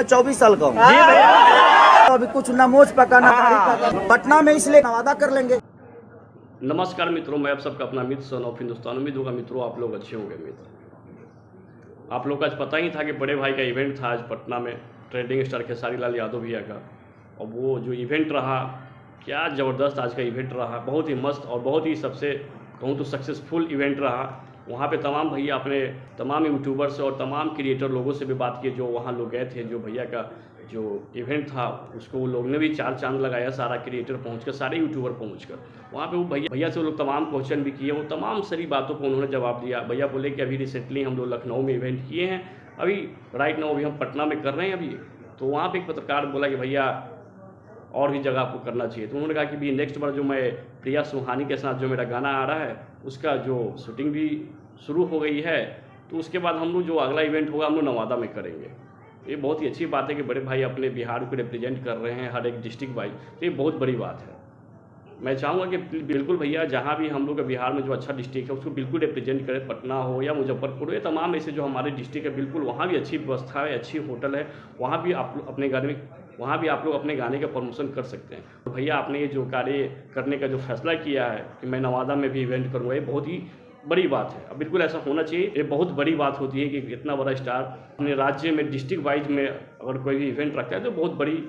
24 साल का हूँ। तो अभी कुछ ना मोच पका ना दाढ़ी पका। पटना में इसलिए वादा कर लेंगे। नमस्कार मित्रों, मैं आप सबका अपना मित्र सन ऑफ हिंदुस्तान। उम्मीद होगा मित्रों आप लोग अच्छे होंगे। मित्र, आप लोग को आज पता ही था कि बड़े भाई का इवेंट था आज पटना में, ट्रेंडिंग स्टार खेसारी लाल यादव भैया का। और वो जो इवेंट रहा, क्या ज़बरदस्त आज का इवेंट रहा, बहुत ही मस्त और बहुत ही सबसे कहूँ तो सक्सेसफुल इवेंट रहा। वहाँ पे तमाम भैया अपने तमाम यूट्यूबर से और तमाम क्रिएटर लोगों से भी बात किए जो वहाँ लोग गए थे। जो भैया का जो इवेंट था उसको वो लोग ने भी चार चांद लगाया, सारा क्रिएटर पहुँचकर, सारे यूट्यूबर पहुँचकर वहाँ पे वो भैया से वो लोग तमाम क्वेश्चन भी किए। वो तमाम सारी बातों को उन्होंने जवाब दिया। भैया बोले कि अभी रिसेंटली हम लोग लखनऊ में इवेंट किए हैं, अभी राइट नाउ अभी हम पटना में कर रहे हैं अभी। तो वहाँ पर एक पत्रकार बोला कि भैया और भी जगह आपको करना चाहिए। तो उन्होंने कहा कि भी नेक्स्ट बार जो मैं प्रिया सुहानी के साथ जो मेरा गाना आ रहा है उसका जो शूटिंग भी शुरू हो गई है, तो उसके बाद हम लोग जो अगला इवेंट होगा हम लोग नवादा में करेंगे। ये बहुत ही अच्छी बात है कि बड़े भाई अपने बिहार को रिप्रेजेंट कर रहे हैं हर एक डिस्ट्रिक्ट वाइज, तो ये बहुत बड़ी बात है। मैं चाहूँगा कि बिल्कुल भैया जहाँ भी हम लोग बिहार में जो अच्छा डिस्ट्रिक्ट है उसको बिल्कुल रिप्रेजेंट करें। पटना हो या मुजफ्फरपुर हो, ये तमाम ऐसे जो हमारे डिस्ट्रिक्ट है बिल्कुल वहाँ भी अच्छी व्यवस्था है, अच्छी होटल है, वहाँ भी आप लोग अपने गाने का प्रमोशन कर सकते हैं। तो भैया आपने ये जो कार्य करने का जो फैसला किया है कि मैं नवादा में भी इवेंट करूँगा, ये बहुत ही बड़ी बात है। अब बिल्कुल ऐसा होना चाहिए। ये बहुत बड़ी बात होती है कि इतना बड़ा स्टार अपने राज्य में डिस्ट्रिक्ट वाइज में अगर कोई भी इवेंट रखता है तो बहुत बड़ी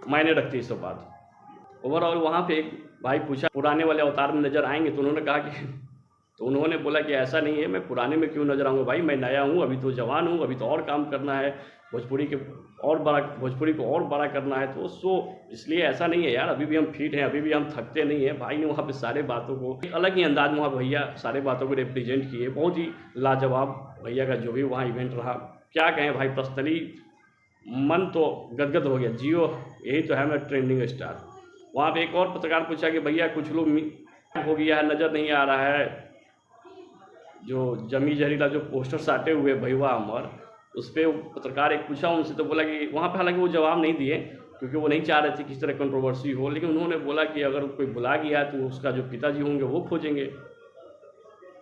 मायने रखती है सब बात। ओवरऑल वहाँ पे एक भाई पूछा पुराने वाले अवतार में नज़र आएंगे, तो उन्होंने कहा कि तो उन्होंने बोला कि ऐसा नहीं है, मैं पुराने में क्यों नज़र आऊँगा भाई, मैं नया हूँ, अभी तो जवान हूँ, अभी तो और काम करना है, भोजपुरी को और बड़ा करना है। तो सो इसलिए ऐसा नहीं है यार, अभी भी हम फिट हैं, अभी भी हम थकते नहीं हैं। भाई ने वहाँ पे सारे बातों को एक अलग ही अंदाज में वहाँ भैया सारे बातों को रिप्रेजेंट किए। बहुत ही लाजवाब भैया का जो भी वहाँ इवेंट रहा, क्या कहें भाई, पर्सनली मन तो गदगद हो गया। जियो यही तो है मेरा ट्रेंडिंग स्टार। वहाँ पे एक और पत्रकार पूछा कि भैया कुछ लोग हो गया है, नज़र नहीं आ रहा है, जो जमी जहरीला जो पोस्टर साटे हुए भैया अमर, उस पर पत्रकार एक पूछा उनसे, तो बोला कि वहाँ पे हालांकि वो जवाब नहीं दिए क्योंकि वो नहीं चाह रहे थे किस तरह कंट्रोवर्सी हो, लेकिन उन्होंने बोला कि अगर कोई भुला गया तो उसका जो पिताजी होंगे वो खोजेंगे,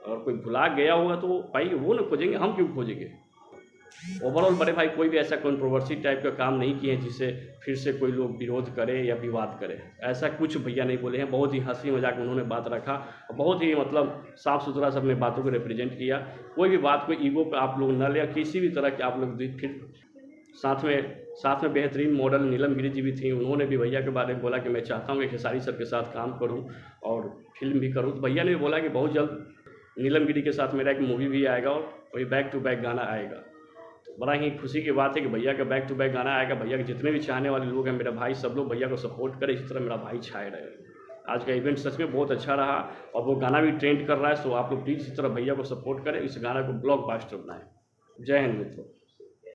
अगर कोई भुला गया होगा तो भाई वो ना खोजेंगे, हम क्यों खोजेंगे। ओवरऑल बड़े भाई कोई भी ऐसा कंट्रोवर्सी टाइप का काम नहीं किए जिससे फिर से कोई लोग विरोध करे या विवाद करे, ऐसा कुछ भैया नहीं बोले हैं। बहुत ही हंसी मजाक उन्होंने बात रखा और बहुत ही मतलब साफ़ सुथरा से अपने बातों को रिप्रेजेंट किया। कोई भी बात को ईगो पे आप लोग न ले, किसी भी तरह के आप लोग फिर साथ में बेहतरीन मॉडल नीलम गिरी जी भी थी, उन्होंने भी भैया के बारे में बोला कि मैं चाहता हूँ कि खेसारी सर के साथ काम करूँ और फिल्म भी करूँ। तो भैया ने भी बोला कि बहुत जल्द नीलम गिरी के साथ मेरा एक मूवी भी आएगा और वही बैक टू बैक गाना आएगा। बड़ा ही खुशी की बात है कि भैया का बैक टू बैक गाना आएगा। भैया के जितने भी चाहने वाले लोग हैं, मेरा भाई, सब लोग भैया को सपोर्ट करें, इसी तरह मेरा भाई छाए रहे। आज का इवेंट सच में बहुत अच्छा रहा और वो गाना भी ट्रेंड कर रहा है, सो आप लोग प्लीज़ इसी तरह भैया को सपोर्ट करें, इस गाना को ब्लॉकबस्टर बनाएं। जय हिंद मित्रों।